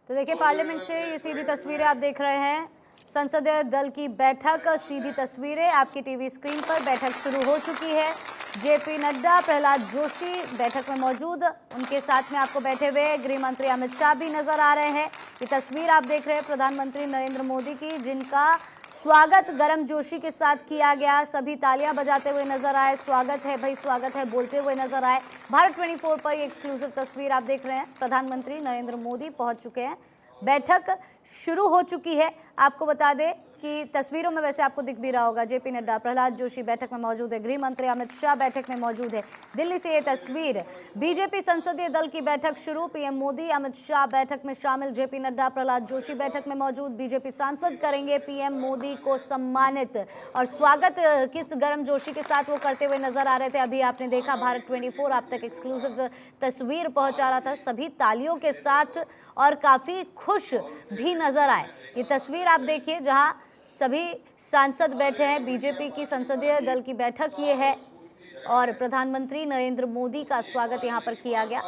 तो देखिए पार्लियामेंट से ये सीधी तस्वीरें आप देख रहे हैं। संसदीय दल की बैठक, सीधी तस्वीरें आपकी टीवी स्क्रीन पर। बैठक शुरू हो चुकी है। जेपी नड्डा, प्रहलाद जोशी बैठक में मौजूद, उनके साथ में आपको बैठे हुए गृह मंत्री अमित शाह भी नजर आ रहे हैं। ये तस्वीर आप देख रहे हैं प्रधानमंत्री नरेंद्र मोदी की, जिनका स्वागत गर्मजोशी के साथ किया गया। सभी तालियां बजाते हुए नजर आए, स्वागत है भाई स्वागत है बोलते हुए नजर आए। भारत 24 पर ये एक्सक्लूसिव तस्वीर आप देख रहे हैं। प्रधानमंत्री नरेंद्र मोदी पहुंच चुके हैं, बैठक शुरू हो चुकी है। आपको बता दें कि तस्वीरों में वैसे आपको दिख भी रहा होगा, जेपी नड्डा, प्रहलाद जोशी बैठक में मौजूद है, गृह मंत्री अमित शाह बैठक में मौजूद है। दिल्ली से ये तस्वीर, बीजेपी संसदीय दल की बैठक शुरू, पीएम मोदी अमित शाह बैठक में शामिल, जेपी नड्डा प्रहलाद जोशी बैठक में मौजूद। बीजेपी सांसद करेंगे पीएम मोदी को सम्मानित, और स्वागत किस गर्मजोशी के साथ वो करते हुए नजर आ रहे थे, अभी आपने देखा। भारत 24 आप तक एक्सक्लूसिव तस्वीर पहुंचा रहा था, सभी तालियों के साथ और काफी खुश भी नजर आए। ये तस्वीर आप देखिए जहां सभी सांसद बैठे हैं। बीजेपी की संसदीय दल की बैठक ये है और प्रधानमंत्री नरेंद्र मोदी का स्वागत यहां पर किया गया।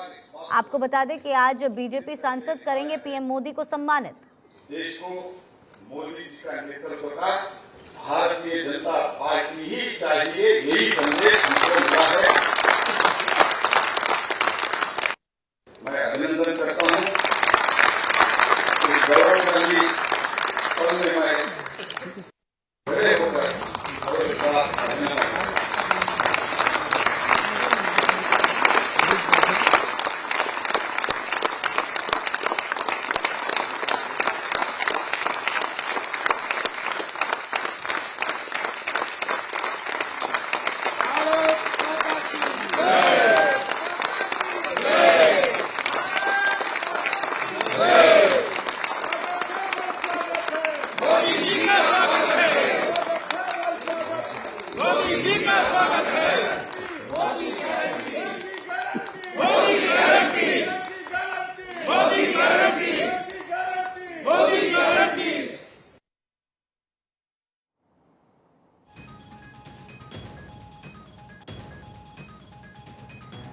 आपको बता दें कि आज बीजेपी सांसद करेंगे पीएम मोदी को सम्मानित। देश को मोदी जी का नेतृत्व का भारतीय जनता पार्टी ही चाहिए, यही संदेश हमको मिला है। मैं अभिनंदन करता हूं इस गौरवशाली पल में मैं खड़े होकर और बड़ा धन्यवाद।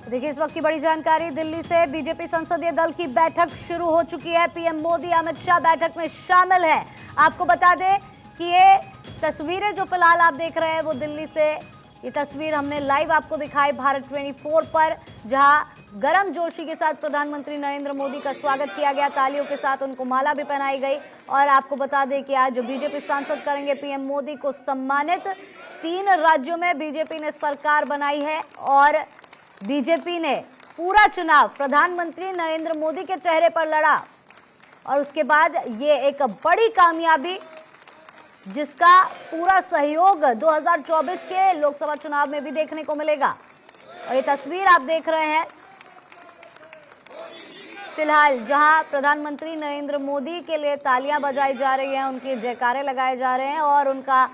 देखिए इस वक्त की बड़ी जानकारी दिल्ली से, बीजेपी संसदीय दल की बैठक शुरू हो चुकी है। पीएम मोदी अमित शाह बैठक में शामिल है। आपको बता दें कि ये तस्वीरें जो फिलहाल आप देख रहे हैं वो दिल्ली से, ये तस्वीर हमने लाइव आपको दिखाई भारत 24 पर, जहां गर्मजोशी के साथ प्रधानमंत्री नरेंद्र मोदी का स्वागत किया गया, तालियों के साथ उनको माला भी पहनाई गई। और आपको बता दें कि आज बीजेपी सांसद करेंगे पीएम मोदी को सम्मानित। 3 राज्यों में बीजेपी ने सरकार बनाई है और बीजेपी ने पूरा चुनाव प्रधानमंत्री नरेंद्र मोदी के चेहरे पर लड़ा, और उसके बाद ये एक बड़ी कामयाबी, जिसका पूरा सहयोग 2024 के लोकसभा चुनाव में भी देखने को मिलेगा। और ये तस्वीर आप देख रहे हैं फिलहाल, जहां प्रधानमंत्री नरेंद्र मोदी के लिए तालियां बजाई जा रही हैं, उनके जयकारे लगाए जा रहे हैं और उनका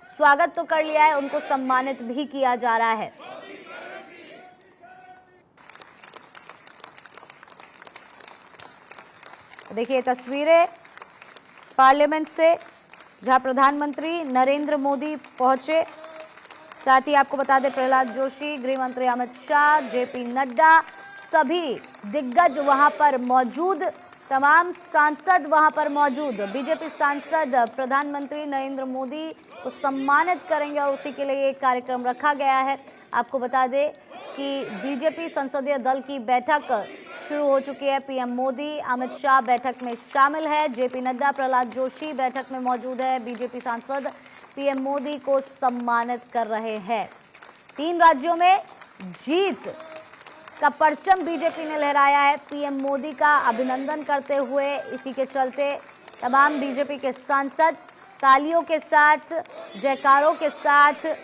स्वागत तो कर लिया है, उनको सम्मानित भी किया जा रहा है। देखिए तस्वीरें पार्लियामेंट से, जहां प्रधानमंत्री नरेंद्र मोदी पहुंचे। साथ ही आपको बता दें प्रहलाद जोशी, गृह मंत्री अमित शाह, जेपी नड्डा, सभी दिग्गज वहां पर मौजूद, तमाम सांसद वहां पर मौजूद। बीजेपी सांसद प्रधानमंत्री नरेंद्र मोदी को सम्मानित करेंगे और उसी के लिए एक कार्यक्रम रखा गया है। आपको बता दें कि बीजेपी संसदीय दल की बैठक शुरू हो चुकी है। पीएम मोदी अमित शाह बैठक में शामिल है, जेपी नड्डा प्रहलाद जोशी बैठक में मौजूद है। बीजेपी सांसद पीएम मोदी को सम्मानित कर रहे हैं। 3 राज्यों में जीत का परचम बीजेपी ने लहराया है। पीएम मोदी का अभिनंदन करते हुए, इसी के चलते तमाम बीजेपी के सांसद तालियों के साथ, जयकारों के साथ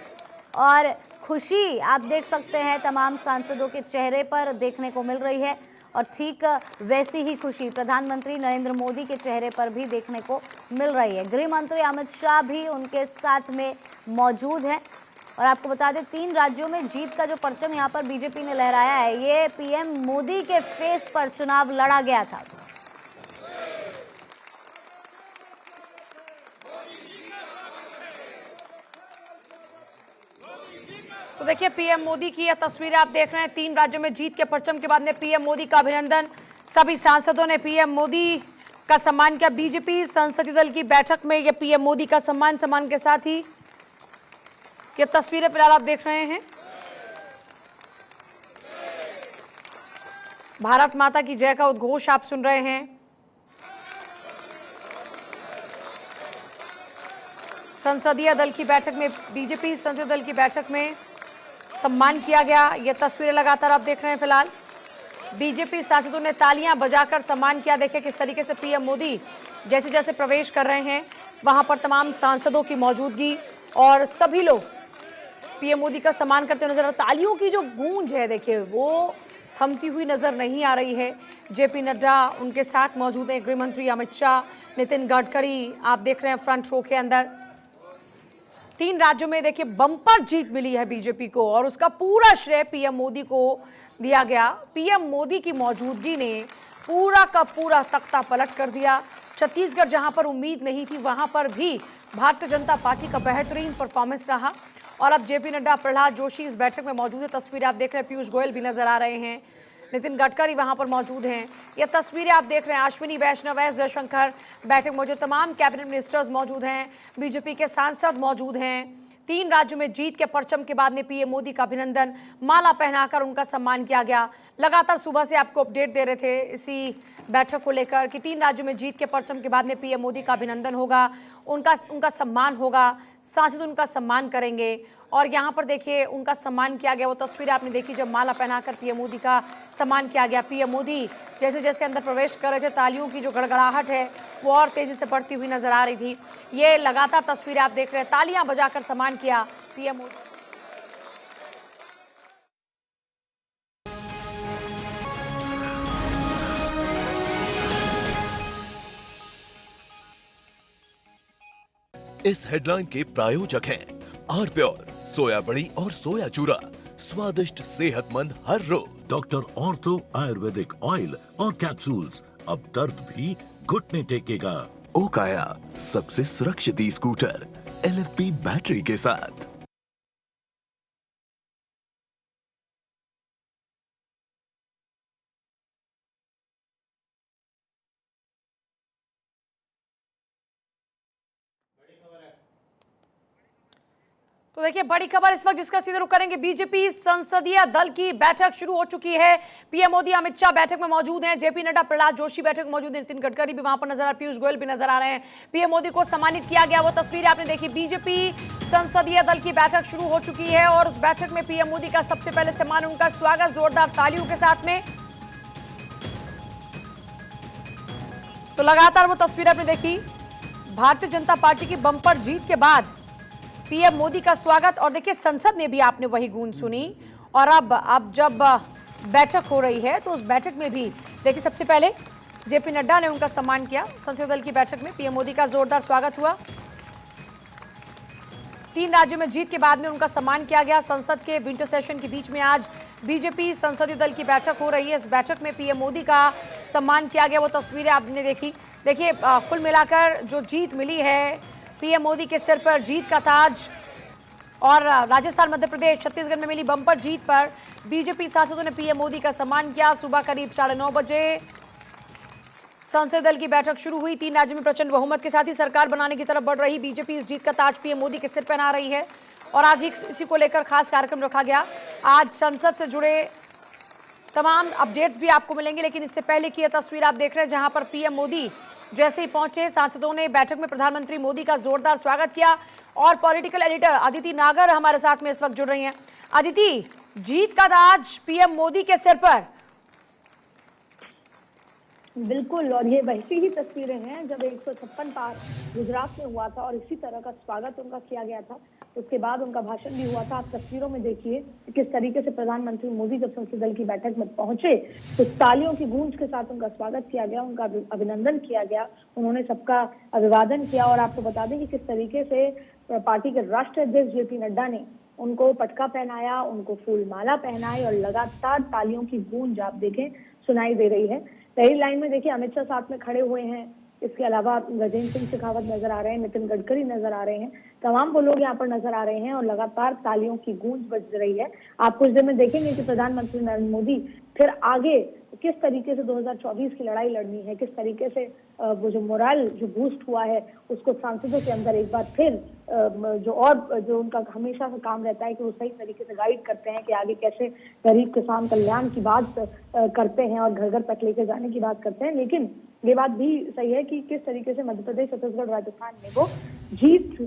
और खुशी आप देख सकते हैं तमाम सांसदों के चेहरे पर देखने को मिल रही है। और ठीक वैसी ही खुशी प्रधानमंत्री नरेंद्र मोदी के चेहरे पर भी देखने को मिल रही है। गृह मंत्री अमित शाह भी उनके साथ में मौजूद हैं। और आपको बता दें 3 राज्यों में जीत का जो परचम यहाँ पर बीजेपी ने लहराया है, ये पीएम मोदी के फेस पर चुनाव लड़ा गया था। तो देखिए पीएम मोदी की यह तस्वीरें आप देख रहे हैं। 3 राज्यों में जीत के परचम के बाद में पीएम मोदी का अभिनंदन। सभी सांसदों ने पीएम मोदी का सम्मान किया। बीजेपी संसदीय दल की बैठक में ये पीएम मोदी का सम्मान के साथ ही ये तस्वीरें फिलहाल आप देख रहे हैं। भारत माता की जय का उद्घोष आप सुन रहे हैं। संसदीय दल की बैठक में, बीजेपी संसदीय दल की बैठक में सम्मान किया गया। ये तस्वीरें लगातार आप देख रहे हैं। फिलहाल बीजेपी सांसदों ने तालियां बजाकर सम्मान किया। देखिए किस तरीके से पीएम मोदी जैसे जैसे प्रवेश कर रहे हैं, वहां पर तमाम सांसदों की मौजूदगी और सभी लोग पीएम मोदी का सम्मान करते नजर आ रहे। तालियों की जो गूंज है देखिए वो थमती हुई नजर नहीं आ रही है। जेपी नड्डा उनके साथ मौजूद हैं, गृह मंत्री अमित शाह, नितिन गडकरी आप देख रहे हैं फ्रंट रो के अंदर। 3 राज्यों में देखिए बम्पर जीत मिली है बीजेपी को और उसका पूरा श्रेय पीएम मोदी को दिया गया। पीएम मोदी की मौजूदगी ने पूरा का पूरा तख्ता पलट कर दिया। छत्तीसगढ़ जहां पर उम्मीद नहीं थी वहां पर भी भारतीय जनता पार्टी का बेहतरीन परफॉर्मेंस रहा। और अब जेपी नड्डा, प्रहलाद जोशी इस बैठक में मौजूद है। तस्वीरें आप देख रहे हैं, पीयूष गोयल भी नजर आ रहे हैं, नितिन गडकरी वहां पर मौजूद हैं। ये तस्वीरें आप देख रहे हैं, अश्विनी वैष्णव, एस जयशंकर बैठक में मौजूद, तमाम कैबिनेट मिनिस्टर्स मौजूद हैं, बीजेपी के सांसद मौजूद हैं। 3 राज्यों में जीत के परचम के बाद में पीएम मोदी का अभिनंदन, माला पहनाकर उनका सम्मान किया गया। लगातार सुबह से आपको अपडेट दे रहे थे इसी बैठक को लेकर कि 3 राज्यों में जीत के परचम के बाद में पीएम मोदी का अभिनंदन होगा, उनका सम्मान होगा, सांसद उनका सम्मान करेंगे। और यहाँ पर देखिए उनका सम्मान किया गया। वो तस्वीरें आपने देखी जब माला पहनाकर पीएम मोदी का सम्मान किया गया। पीएम मोदी जैसे जैसे अंदर प्रवेश कर रहे थे, तालियों की जो गड़गड़ाहट है वो और तेजी से बढ़ती हुई नजर आ रही थी। ये लगातार तस्वीरें आप देख रहे हैं, तालियां बजाकर सम्मान किया पीएम मोदी। इस हेडलाइन के प्रायोजक हैं आर प्योर, सोया बड़ी और सोया चूरा, स्वादिष्ट सेहतमंद हर रोज। डॉक्टर ऑर्थो आयुर्वेदिक ऑयल और कैप्सूल्स, अब दर्द भी घुटने टेकेगा। ओकाया, सबसे सुरक्षित ई स्कूटर LFP बैटरी के साथ। तो देखिए बड़ी खबर इस वक्त जिसका सीधे रुख करेंगे। बीजेपी संसदीय दल की बैठक शुरू हो चुकी है। पीएम मोदी, अमित शाह बैठक में मौजूद हैं, जेपी नड्डा, प्रहलाद जोशी बैठक में मौजूद हैं, नितिन गडकरी भी वहां पर नजर आ रहे हैं, पीयूष गोयल भी नजर आ रहे हैं। पीएम मोदी को सम्मानित किया गया। वो तस्वीरें आपने देखी। बीजेपी संसदीय दल की बैठक शुरू हो चुकी है और उस बैठक में पीएम मोदी का सबसे पहले सम्मान, उनका स्वागत जोरदार तालियों के साथ में। तो लगातार वो तस्वीरें आपने देखी। भारतीय जनता पार्टी की बंपर जीत के बाद पीएम मोदी का स्वागत और देखिए संसद में भी आपने वही गूंज सुनी। और अब जब बैठक हो रही है तो उस बैठक में भी देखिए सबसे पहले जेपी नड्डा ने उनका सम्मान किया। संसदीय दल की बैठक में पीएम मोदी का जोरदार स्वागत हुआ। 3 राज्यों में जीत के बाद में उनका सम्मान किया गया। संसद के विंटर सेशन के बीच में आज बीजेपी संसदीय दल की बैठक हो रही है। इस बैठक में पीएम मोदी का सम्मान किया गया। वो तस्वीरें आपने देखी। देखिए कुल मिलाकर जो जीत मिली है, पीएम मोदी के सिर पर जीत का ताज। और राजस्थान, मध्य प्रदेश, छत्तीसगढ़ में मिली बम्पर जीत पर बीजेपी सांसदों ने पीएम मोदी का सम्मान किया। सुबह करीब 9:30 बजे संसदीय दल की बैठक शुरू हुई। 3 राज्यों में प्रचंड बहुमत के साथ ही सरकार बनाने की तरफ बढ़ रही बीजेपी इस जीत का ताज पीएम मोदी के सिर पहना रही है। और आज इसी को लेकर खास कार्यक्रम रखा गया। आज संसद से जुड़े तमाम अपडेट्स भी आपको मिलेंगे, लेकिन इससे पहले की यह तस्वीर आप देख रहे हैं जहां पर पीएम मोदी जैसे ही पहुंचे, सांसदों ने बैठक में प्रधानमंत्री मोदी का जोरदार स्वागत किया। और पॉलिटिकल एडिटर अदिति नागर हमारे साथ में इस वक्त जुड़ रही हैं। अदिति, जीत का ताज पीएम मोदी के सिर पर। बिल्कुल, और ये वैसी ही तस्वीरें हैं जब 156 पार गुजरात में हुआ था और इसी तरह का स्वागत उनका किया गया था। उसके बाद उनका भाषण भी हुआ था। आप तस्वीरों में देखिए किस तरीके से प्रधानमंत्री मोदी जब संसदीय दल की बैठक में पहुंचे तो तालियों की गूंज के साथ उनका स्वागत किया गया, उनका अभिनंदन किया गया, उन्होंने सबका अभिवादन किया। और आपको बता दें कि किस तरीके से पार्टी के राष्ट्रीय अध्यक्ष जेपी नड्डा ने उनको पटका पहनाया, उनको फूल माला पहनाई और लगातार तालियों की गूंज आप देखें सुनाई दे रही है। पहली लाइन में देखिए अमित शाह साथ में खड़े हुए हैं। इसके अलावा गजेंद्र सिंह शेखावत नजर आ रहे हैं, नितिन गडकरी नजर आ रहे हैं। तमाम वो लोग यहाँ पर नजर आ रहे हैं और लगातार तालियों की गूंज बज रही है। आप कुछ देर में देखेंगे कि प्रधानमंत्री नरेंद्र मोदी फिर आगे किस तरीके से 2024 की लड़ाई लड़नी है, किस तरीके से वो जो मोरल जो बूस्ट हुआ है उसको सांसदों के अंदर एक बार फिर जो उनका हमेशा से काम रहता है कि वो सही तरीके से गाइड करते हैं कि आगे कैसे गरीब किसान कल्याण की बात करते हैं और घर घर तक लेकर जाने की बात करते हैं। लेकिन ये बात भी सही है कि किस तरीके से मध्य प्रदेश, छत्तीसगढ़, राजस्थान में वो जीत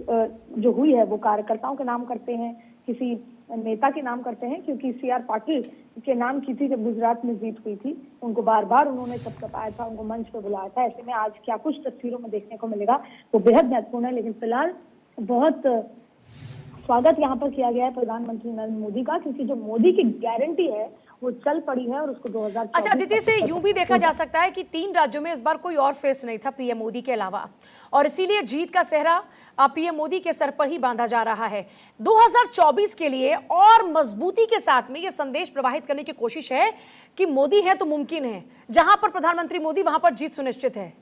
जो हुई है वो कार्यकर्ताओं के नाम करते हैं, किसी नेता के नाम करते हैं, क्योंकि CR पाटिल के नाम की थी जब गुजरात में जीत हुई थी, उनको बार बार उन्होंने थपथपाया था, उनको मंच पे बुलाया था। ऐसे में आज क्या कुछ तस्वीरों में देखने को मिलेगा वो बेहद महत्वपूर्ण है। लेकिन फिलहाल बहुत स्वागत यहाँ पर किया गया है प्रधानमंत्री नरेंद्र मोदी का, क्योंकि जो मोदी की गारंटी है वो चल पड़ी है और उसको 2024 अच्छा अदिति, से यूं भी देखा जा सकता है कि 3 राज्यों में इस बार कोई और फेस नहीं था पीएम मोदी के अलावा, और इसीलिए जीत का सेहरा पीएम मोदी के सर पर ही बांधा जा रहा है। 2024 के लिए और मजबूती के साथ में यह संदेश प्रवाहित करने की कोशिश है कि मोदी है तो मुमकिन है, जहां पर प्रधानमंत्री मोदी वहां पर जीत सुनिश्चित है।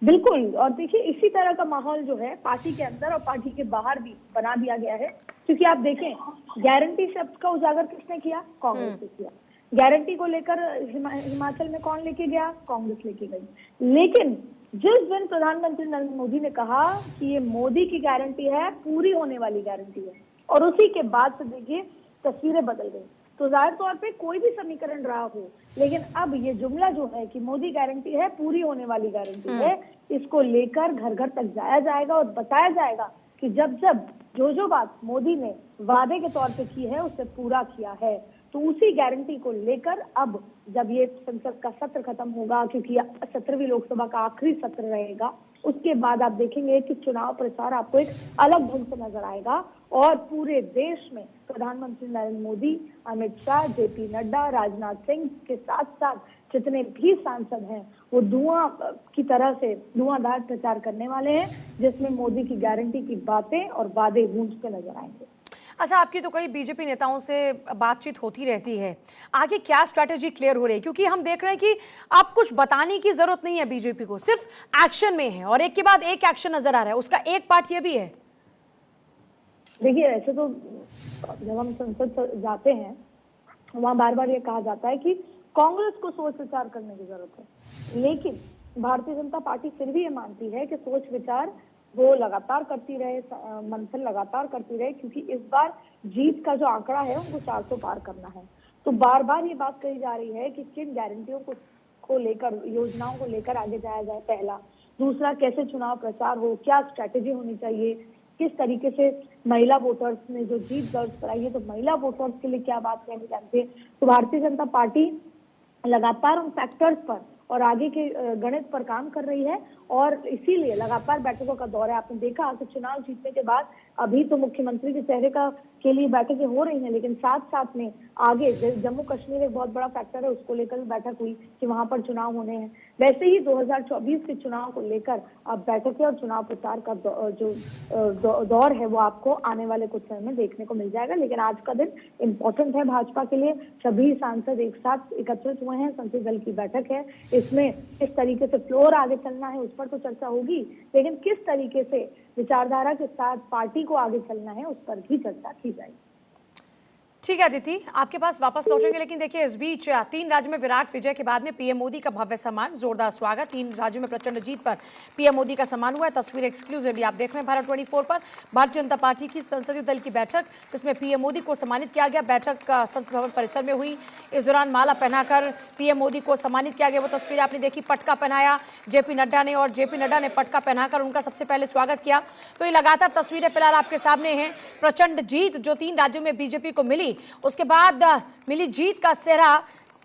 बिल्कुल, और देखिए इसी तरह का माहौल जो है पार्टी के अंदर और पार्टी के बाहर भी बना दिया गया है, क्योंकि आप देखें गारंटी शब्द का उजागर किसने किया? कांग्रेस ने किया। गारंटी को लेकर हिमाचल में कौन लेके गया? कांग्रेस लेके गई। लेकिन जिस दिन प्रधानमंत्री नरेंद्र मोदी ने कहा कि ये मोदी की गारंटी है, पूरी होने वाली गारंटी है, और उसी के बाद से देखिए तस्वीरें बदल गई। तो जाहिर तौर पे कोई भी समीकरण रहा हो, लेकिन अब ये जुमला जो है कि मोदी गारंटी है, पूरी होने वाली गारंटी है, इसको लेकर घर घर तक जाया जाएगा और बताया जाएगा कि जब जब जो बात मोदी ने वादे के तौर पे की है उसे पूरा किया है। तो उसी गारंटी को लेकर अब जब ये संसद का सत्र खत्म होगा, क्योंकि 17वीं लोकसभा का आखिरी सत्र रहेगा, उसके बाद आप देखेंगे कि चुनाव प्रचार आपको एक अलग ढंग से नजर आएगा और पूरे देश में प्रधानमंत्री नरेंद्र मोदी, अमित शाह, JP नड्डा, राजनाथ सिंह के साथ साथ जितने भी सांसद हैं वो धुआं की तरह से धुआंधार प्रचार करने वाले हैं, जिसमें मोदी की गारंटी की बातें और वादे गूंजते नजर आएंगे। अच्छा, आपकी तो कई बीजेपी नेताओं से बातचीत होती रहती है, आगे क्या स्ट्रैटेजी क्लियर हो रही है? क्योंकि हम देख रहे हैं कि अब कुछ बताने की जरूरत नहीं है बीजेपी को, सिर्फ एक्शन में है और एक के बाद एक एक्शन नजर आ रहा है। उसका एक पार्ट ये भी है, देखिए ऐसे तो जब हम संसद जाते हैं वहां बार बार ये कहा जाता है कि कांग्रेस को सोच विचार करने की जरूरत है, लेकिन भारतीय जनता पार्टी फिर भी ये मानती है कि सोच विचार वो लगातार करती रहे, मंथन लगातार करती रहे, क्योंकि इस बार जीत का जो आंकड़ा है उनको 400 पार करना है। तो बार बार ये बात कही जा रही है कि किन गारंटियों को लेकर, योजनाओं को लेकर आगे जाया जाए, पहला। दूसरा, कैसे चुनाव प्रचार हो, क्या स्ट्रैटेजी होनी चाहिए, किस तरीके से महिला वोटर्स ने जो जीत दर्ज कराई है तो महिला वोटर्स के लिए क्या बात कहनी चाहती है। तो भारतीय जनता पार्टी लगातार उन फैक्टर्स पर और आगे के गणित पर काम कर रही है और इसीलिए लगातार बैठकों का दौर है। आपने देखा कि चुनाव जीतने के बाद अभी तो मुख्यमंत्री के चेहरे के लिए बैठकें हो रही हैं, लेकिन साथ साथ में आगे जम्मू कश्मीर एक बहुत बड़ा फैक्टर है, उसको लेकर भी बैठक हुई कि वहां पर चुनाव होने हैं। वैसे ही 2024 के चुनाव को लेकर अब बैठकें और चुनाव प्रचार का जो दौर है वो आपको आने वाले कुछ समय में देखने को मिल जाएगा। लेकिन आज का दिन इम्पोर्टेंट है भाजपा के लिए, सभी सांसद एक साथ एकत्रित हुए हैं, संसदीय दल की बैठक है, इसमें किस तरीके से फ्लोर आगे चलना है उस पर तो चर्चा होगी, लेकिन किस तरीके से विचारधारा के साथ पार्टी को आगे चलना है उस पर भी चर्चा की जाएगी। ठीक है अदिति, आपके पास वापस लौटेंगे, लेकिन देखिए इस बीच 3 राज्यों में विराट विजय के बाद में पीएम मोदी का भव्य सम्मान, जोरदार स्वागत। 3 राज्यों में प्रचंड जीत पर पीएम मोदी का सम्मान हुआ है। तस्वीर एक्सक्लूसिवली आप देख रहे हैं भारत 24 पर। भारतीय जनता पार्टी की संसदीय दल की बैठक, जिसमें पीएम मोदी को सम्मानित किया गया। बैठक संसद भवन परिसर में हुई। इस दौरान माला पहनाकर पीएम मोदी को सम्मानित किया गया। वो तस्वीर आपने देखी, पटका पहनाया JP नड्डा ने और JP नड्डा ने पटका पहनाकर उनका सबसे पहले स्वागत किया। तो ये लगातार तस्वीरें फिलहाल आपके सामने हैं। प्रचंड जीत जो 3 राज्यों में बीजेपी को मिली, उसके बाद मिली जीत का सेहरा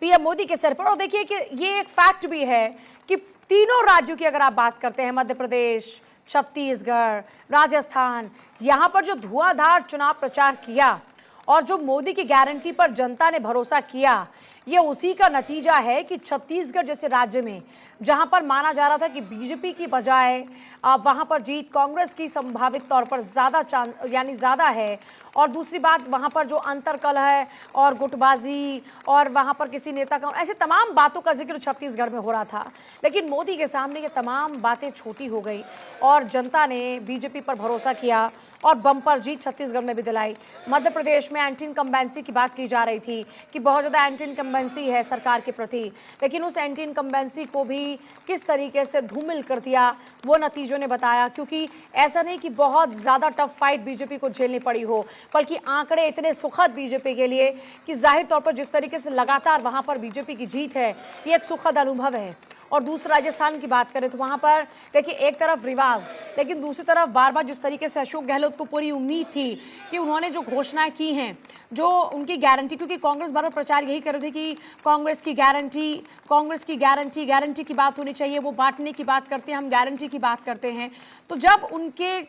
पीएम मोदी के सर पर। और देखिए कि ये एक फैक्ट भी है कि तीनों राज्यों की अगर आप बात करते हैं, मध्य प्रदेश, छत्तीसगढ़, राजस्थान, यहां पर जो धुआंधार चुनाव प्रचार किया और जो मोदी की गारंटी पर जनता ने भरोसा किया, ये उसी का नतीजा है कि छत्तीसगढ़ जैसे राज्य में जहां पर माना जा रहा था कि बीजेपी की बजाय वहां पर जीत कांग्रेस की संभावित तौर पर ज़्यादा है, और दूसरी बात वहां पर जो अंतरकल है और गुटबाजी और वहां पर किसी नेता का, ऐसे तमाम बातों का जिक्र छत्तीसगढ़ में हो रहा था। लेकिन मोदी के सामने ये तमाम बातें छोटी हो गई और जनता ने बीजेपी पर भरोसा किया और बम्पर जीत छत्तीसगढ़ में भी दिलाई। मध्य प्रदेश में एंटी इनकम्बेंसी की बात की जा रही थी कि बहुत ज़्यादा एंटी इनकम्बेंसी है सरकार के प्रति, लेकिन उस एंटी इनकम्बेंसी को भी किस तरीके से धूमिल कर दिया वो नतीजों ने बताया। क्योंकि ऐसा नहीं कि बहुत ज़्यादा टफ फाइट बीजेपी को झेलनी पड़ी हो, बल्कि आंकड़े इतने सुखद बीजेपी के लिए कि जाहिर तौर पर जिस तरीके से लगातार वहाँ पर बीजेपी की जीत है ये एक सुखद अनुभव है। और दूसरा राजस्थान की बात करें तो वहाँ पर देखिए एक तरफ रिवाज, लेकिन दूसरी तरफ बार बार जिस तरीके से अशोक गहलोत को पूरी उम्मीद थी कि उन्होंने जो घोषणाएं की हैं, जो उनकी गारंटी, क्योंकि कांग्रेस बार बार प्रचार यही कर रही थी कि कांग्रेस की गारंटी की बात होनी चाहिए, वो बांटने की बात करते हैं, हम गारंटी की बात करते हैं। तो जब उनके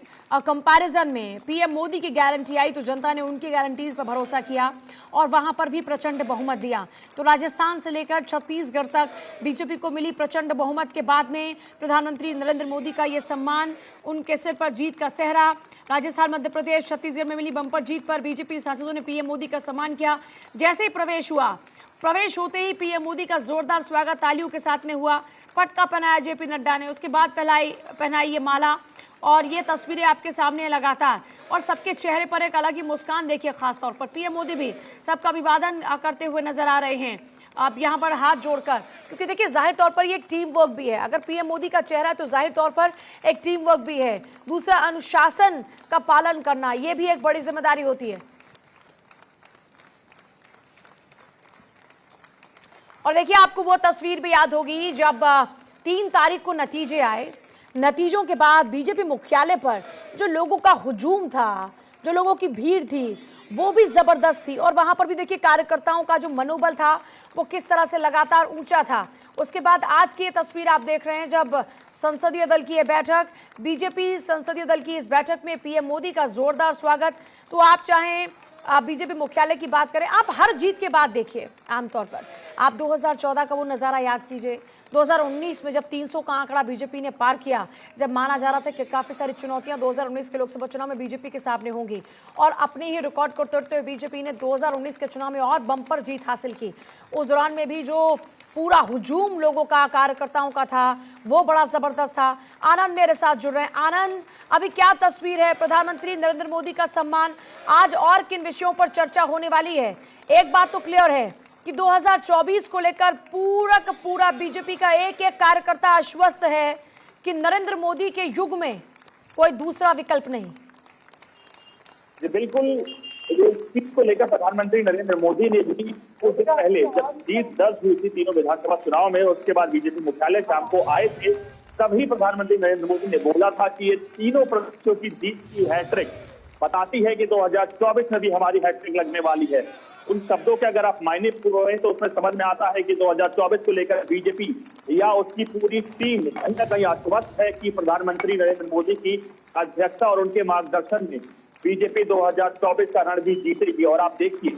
कंपैरिजन में पीएम मोदी की गारंटी आई तो जनता ने उनकी गारंटीज पर भरोसा किया और वहां पर भी प्रचंड बहुमत दिया। तो राजस्थान से लेकर छत्तीसगढ़ तक बीजेपी को मिली प्रचंड बहुमत के बाद में प्रधानमंत्री नरेंद्र मोदी का ये सम्मान, उनके सिर पर जीत का सेहरा। राजस्थान, मध्य प्रदेश, छत्तीसगढ़ में मिली बम्पर जीत पर बीजेपी सांसदों ने पीएम मोदी का सम्मान किया। जैसे ही प्रवेश होते ही पीएम मोदी का जोरदार स्वागत तालियों के साथ में हुआ। पटका पहनाया जेपी नड्डा ने, उसके बाद पहनाई ये माला, और ये तस्वीरें आपके सामने लगातार, और सबके चेहरे पर एक अलग ही मुस्कान देखिए। खासतौर पर पीएम मोदी भी सबका अभिवादन करते हुए नजर आ रहे हैं अब यहाँ पर हाथ जोड़कर, क्योंकि देखिए जाहिर तौर पर ये एक टीम वर्क भी है। अगर पीएम मोदी का चेहरा है तो जाहिर तौर पर एक टीम वर्क भी है। दूसरा, अनुशासन का पालन करना, ये भी एक बड़ी जिम्मेदारी होती है। और देखिए आपको वो तस्वीर भी याद होगी जब 3 तारीख को नतीजे आए। नतीजों के बाद बीजेपी मुख्यालय पर जो लोगों का हुजूम था, जो लोगों की भीड़ थी, वो भी जबरदस्त थी। और वहां पर भी देखिए कार्यकर्ताओं का जो मनोबल था वो किस तरह से लगातार ऊंचा था। उसके बाद आज की ये तस्वीर आप देख रहे हैं जब संसदीय दल की ये बैठक, बीजेपी संसदीय दल की इस बैठक में पीएम मोदी का जोरदार स्वागत। तो आप चाहें बीजेपी मुख्यालय की बात करें, आप हर जीत के बाद देखिए, आमतौर पर आप 2014 का वो नज़ारा याद कीजिए, 2019 में जब 300 का आंकड़ा बीजेपी ने पार किया, जब माना जा रहा था कि काफ़ी सारी चुनौतियां 2019 के लोकसभा चुनाव में बीजेपी के सामने होंगी, और अपने ही रिकॉर्ड को तोड़ते हुए बीजेपी ने 2019 के चुनाव में और बम्पर जीत हासिल की। उस दौरान में भी जो पूरा हुजूम लोगों का, कार्यकर्ताओं का था, वो बड़ा जबरदस्त था। आनंद मेरे साथ जुड़ रहे हैं। आनंद, अभी क्या तस्वीर है? प्रधानमंत्री नरेंद्र मोदी का सम्मान, आज और किन विषयों पर चर्चा होने वाली है? एक बात तो क्लियर है कि 2024 को लेकर पूरा का पूरा बीजेपी का एक एक कार्यकर्ता आश्वस्त है कि नरेंद्र मोदी के युग में कोई दूसरा विकल्प नहीं। जी बिल्कुल, इस चीज को लेकर प्रधानमंत्री नरेंद्र मोदी ने भी कुछ दिन पहले जब जीत दर्ज हुई थी तीनों विधानसभा चुनाव में, उसके बाद बीजेपी मुख्यालय शाम को आए थे, तभी प्रधानमंत्री नरेंद्र मोदी ने बोला था कि ये तीनों प्रदेशों की जीत की हैट्रिक बताती है कि 2024 में भी हमारी हैट्रिक लगने वाली है। उन शब्दों के अगर आप मायने पूरे तो उसमें समझ में आता है कि 2024 को लेकर बीजेपी या उसकी पूरी टीम कहीं ना कहीं आश्वस्त है कि प्रधानमंत्री नरेंद्र मोदी की अध्यक्षता और उनके मार्गदर्शन में बीजेपी 2024 का रण भी जीतेगी। और आप देखिए,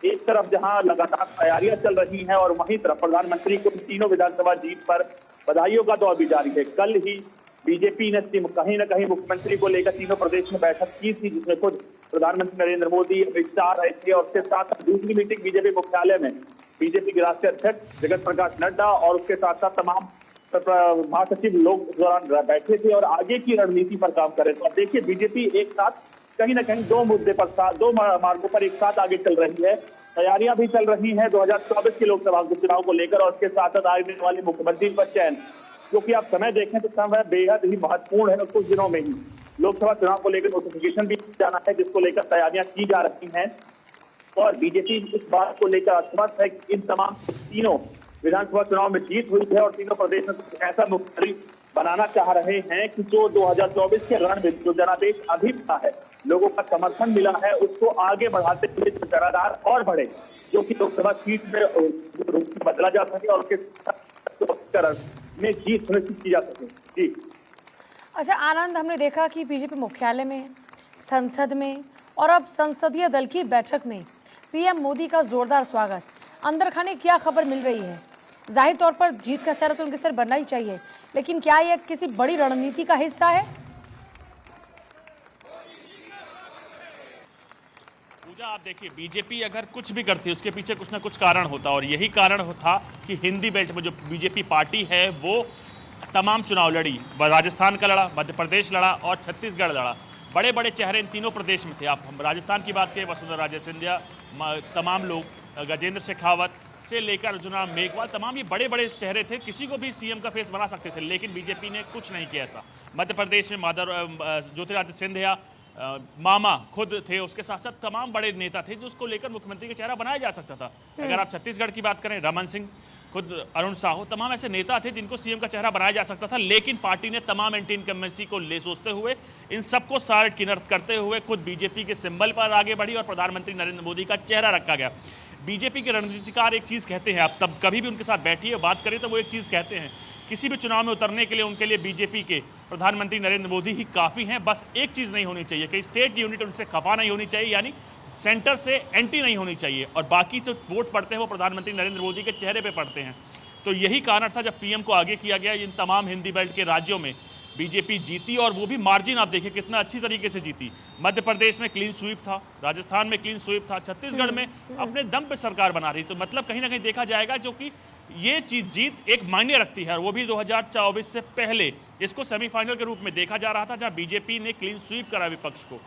एक तरफ जहां लगातार तैयारियां चल रही हैं और वहीं तरफ प्रधानमंत्री को तीनों विधानसभा जीत पर बधाइयों का दौर भी जारी है। कल ही बीजेपी ने कहीं न कहीं मुख्यमंत्री को लेकर तीनों प्रदेश में बैठक की थी, जिसमें खुद प्रधानमंत्री नरेंद्र मोदी, अमित शाह रहे थे, और उसके साथ दूसरी मीटिंग बीजेपी मुख्यालय में बीजेपी के राष्ट्रीय अध्यक्ष जगत प्रकाश नड्डा और उसके साथ साथ तमाम महासचिव लोग इस दौरान बैठे थे और आगे की रणनीति पर काम कर रहे थे। अब देखिए, बीजेपी एक साथ कहीं न कहीं दो मुद्दे पर, दो मार्गों पर एक साथ आगे चल रही है। तैयारियां भी चल रही हैं 2024 के लोकसभा चुनाव को लेकर, और उसके साथ साथ आने वाले मुख्यमंत्री पर चयन, क्योंकि आप समय देखें तो समय बेहद ही महत्वपूर्ण है। कुछ दिनों में ही लोकसभा चुनाव को लेकर नोटिफिकेशन भी जाना है, जिसको लेकर तैयारियां की जा रही हैं। और बीजेपी इस बात को लेकर आश्वस्त है कि इन तमाम तीनों विधानसभा चुनाव में जीत हुई है और तीनों प्रदेश में ऐसा मुख्यमंत्री बनाना चाह रहे हैं कि जो 2024 के रण में जो जनादेश अभी था है, लोगों का समर्थन मिला है, उसको आगे बढ़ाते हुए जनाधार और बढ़े, जो कि लोकसभा सीट में बदला जा सके और उसके में जीत सुनिश्चित की जा सके। जी अच्छा आनंद, हमने देखा कि बीजेपी मुख्यालय में, संसद में और अब संसदीय दल की बैठक में पीएम मोदी का जोरदार स्वागत। अंदर खाने क्या खबर मिल रही है? जाहिर तौर पर जीत का सेहरा तो उनके सर बनना ही चाहिए, लेकिन क्या यह किसी बड़ी रणनीति का हिस्सा है? पूजा, आप देखिए, बीजेपी अगर कुछ भी करती है उसके पीछे कुछ ना कुछ कारण होता, और यही कारण था कि हिंदी बेल्ट में जो बीजेपी पार्टी है वो तमाम चुनाव लड़ी। राजस्थान का लड़ा, मध्य प्रदेश लड़ा और छत्तीसगढ़ लड़ा। बड़े बड़े चेहरे इन तीनों प्रदेश में थे। आप हम राजस्थान की बात करें, वसुंधरा राजे सिंधिया, तमाम लोग, गजेंद्र शेखावत से लेकर अर्जुना मेघवाल, तमाम ये बड़े बड़े चेहरे थे। किसी को भी सीएम का फेस बना सकते थे, लेकिन बीजेपी ने कुछ नहीं किया ऐसा। मध्य प्रदेश में ज्योतिरादित्य सिंधिया मामा खुद थे, उसके साथ साथ तमाम बड़े नेता थे जो उसको लेकर मुख्यमंत्री का चेहरा बनाया जा सकता था। अगर आप छत्तीसगढ़ की बात करें, रमन सिंह, खुद अरुण साहू, तमाम ऐसे नेता थे जिनको सीएम का चेहरा बनाया जा सकता था, लेकिन पार्टी ने तमाम एंटी इनकम्बेंसी को ले सोचते हुए, इन सबको साइड किनर्थ करते हुए खुद बीजेपी के सिंबल पर आगे बढ़ी और प्रधानमंत्री नरेंद्र मोदी का चेहरा रखा गया। बीजेपी के रणनीतिकार एक चीज़ कहते हैं, आप तब कभी भी उनके साथ बैठिए बात करें तो वो एक चीज़ कहते हैं, किसी भी चुनाव में उतरने के लिए उनके लिए बीजेपी के प्रधानमंत्री नरेंद्र मोदी ही काफ़ी हैं। बस एक चीज़ नहीं होनी चाहिए कि स्टेट यूनिट उनसे खफा नहीं होनी चाहिए, यानी सेंटर से एंटी नहीं होनी चाहिए, और बाकी जो वोट पड़ते हैं वो प्रधानमंत्री नरेंद्र मोदी के चेहरे पे पड़ते हैं। तो यही कारण था जब पीएम को आगे किया गया। इन तमाम हिंदी बेल्ट के राज्यों में बीजेपी जीती, और वो भी मार्जिन आप देखिए कितना अच्छी तरीके से जीती। मध्य प्रदेश में क्लीन स्वीप था, राजस्थान में क्लीन स्वीप था, छत्तीसगढ़ में अपने दम पे सरकार बना रही। तो मतलब कहीं ना कहीं देखा जाएगा जो कि ये चीज़ जीत एक मायने रखती है, और वो भी 2024 से पहले इसको सेमीफाइनल के रूप में देखा जा रहा था, जहां बीजेपी ने क्लीन स्वीप करा विपक्ष को।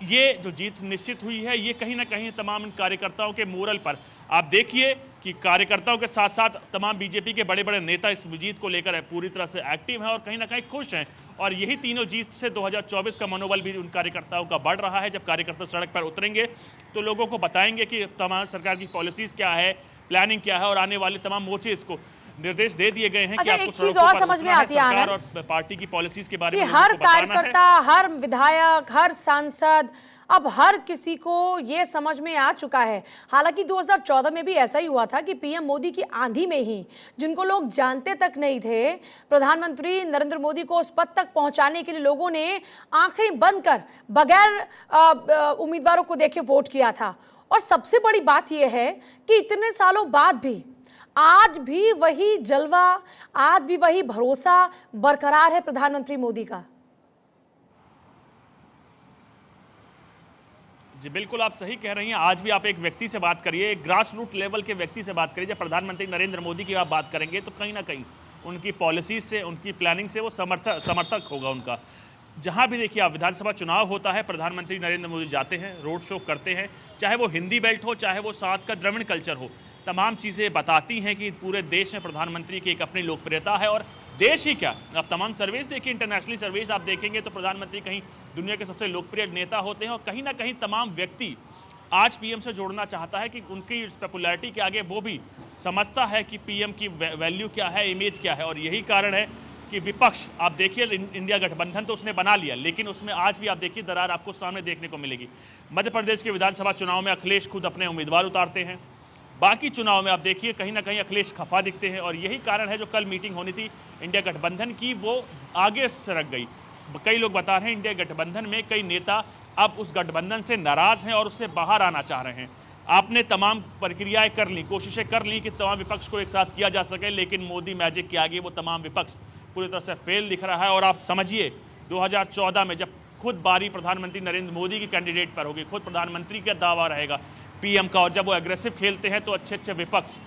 ये जो जीत निश्चित हुई है, ये कहीं ना कहीं तमाम कार्यकर्ताओं के मोरल पर, आप देखिए कि कार्यकर्ताओं के साथ साथ तमाम बीजेपी के बड़े बड़े नेता इस जीत को लेकर पूरी तरह से एक्टिव हैं और कहीं ना कहीं खुश हैं। और यही तीनों जीत से 2024 का मनोबल भी उन कार्यकर्ताओं का बढ़ रहा है। जब कार्यकर्ता सड़क पर उतरेंगे तो लोगों को बताएंगे कि तमाम सरकार की पॉलिसीज़ क्या है, प्लानिंग क्या है, और आने वाले तमाम मोर्चे इसको निर्देश दे दिए गए हैं कि आपको एक चीज और समझ में आती है सरकार और पार्टी की पॉलिसीज के बारे में हर कार्यकर्ता, हर विधायक, हर सांसद, अब हर किसी को ये समझ में आ चुका है। हालांकि 2014 में भी ऐसा ही हुआ था कि पीएम मोदी की आंधी में ही, जिनको लोग जानते तक नहीं थे, प्रधानमंत्री नरेंद्र मोदी को उस पद तक पहुंचाने के लिए लोगों ने आंखें बंद कर बगैर उम्मीदवारों को देखे वोट किया था। और सबसे बड़ी बात यह है कि इतने सालों बाद भी आज भी वही जलवा, आज भी वही भरोसा बरकरार है प्रधानमंत्री मोदी का। जी बिल्कुल, आप सही कह रही हैं। आज भी आप एक व्यक्ति से बात करिए, एक ग्रास रूट लेवल के व्यक्ति से बात करिए, जब प्रधानमंत्री नरेंद्र मोदी की आप बात करेंगे तो कहीं ना कहीं उनकी पॉलिसीज से, उनकी प्लानिंग से वो समर्थक होगा उनका। जहां भी देखिए आप, विधानसभा चुनाव होता है, प्रधानमंत्री नरेंद्र मोदी जाते हैं, रोड शो करते हैं, चाहे वो हिंदी बेल्ट हो, चाहे वो साथ का द्रविड़ कल्चर हो, तमाम चीज़ें बताती हैं कि पूरे देश में प्रधानमंत्री की एक अपनी लोकप्रियता है। और देश ही क्या, आप तमाम सर्वेस देखिए, इंटरनेशनल सर्वेस आप देखेंगे तो प्रधानमंत्री कहीं दुनिया के सबसे लोकप्रिय नेता होते हैं। और कहीं ना कहीं तमाम व्यक्ति आज पीएम से जोड़ना चाहता है कि उनकी पॉपुलैरिटी के आगे वो भी समझता है कि पीएम की वैल्यू क्या है, इमेज क्या है। और यही कारण है कि विपक्ष, आप देखिए इंडिया गठबंधन तो उसने बना लिया, लेकिन उसमें आज भी आप देखिए दरार आपको सामने देखने को मिलेगी। मध्य प्रदेश के विधानसभा चुनाव में अखिलेश खुद अपने उम्मीदवार उतारते हैं, बाकी चुनाव में आप देखिए कहीं ना कहीं अखिलेश खफा दिखते हैं। और यही कारण है जो कल मीटिंग होनी थी इंडिया गठबंधन की, वो आगे सरक गई। कई लोग बता रहे हैं इंडिया गठबंधन में कई नेता अब उस गठबंधन से नाराज हैं और उससे बाहर आना चाह रहे हैं। आपने तमाम प्रक्रियाएं कर ली, कोशिशें कर ली कि तमाम विपक्ष को एक साथ किया जा सके, लेकिन मोदी मैजिक के आगे वो तमाम विपक्ष पूरी तरह से फेल दिख रहा है। और आप समझिए 2014 में जब खुद बारी प्रधानमंत्री नरेंद्र मोदी की कैंडिडेट पर होगी, खुद प्रधानमंत्री का दावा रहेगा पीएम का, और जब वो एग्रेसिव खेलते हैं तो अच्छे अच्छे विपक्ष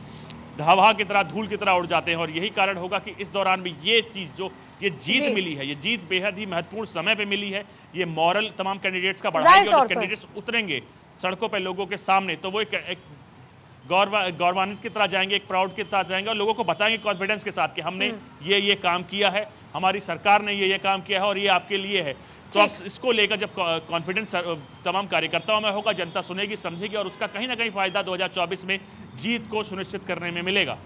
हवा की तरह, धूल की तरह उड़ जाते हैं। और यही कारण होगा कि इस दौरान भी ये चीज़, जो ये जीत मिली है, ये जीत बेहद ही महत्वपूर्ण समय पे मिली है। ये मॉरल तमाम कैंडिडेट्स का बढ़ाएगी, और जब कैंडिडेट्स उतरेंगे सड़कों पे लोगों के सामने तो वो एक गौरवान्वित की तरह जाएंगे, एक प्राउड की तरह जाएंगे, और लोगों को बताएंगे कॉन्फिडेंस के साथ कि हमने ये काम किया है, हमारी सरकार ने ये काम किया है और ये आपके लिए है। तो आप इसको लेकर जब कॉन्फिडेंस तमाम कार्यकर्ताओं में होगा, जनता सुनेगी, समझेगी, और उसका कहीं ना कहीं फायदा 2024 में जीत को सुनिश्चित करने में मिलेगा।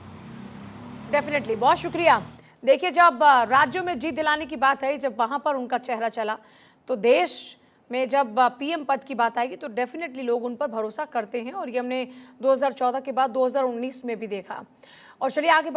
डेफिनेटली, बहुत शुक्रिया। देखिए, जब राज्यों में जीत दिलाने की बात आई, जब वहां पर उनका चेहरा चला, तो देश में जब पीएम पद की बात आएगी तो डेफिनेटली लोग उन पर भरोसा करते हैं। और ये हमने 2014 के बाद 2019 में भी देखा। और चलिए आगे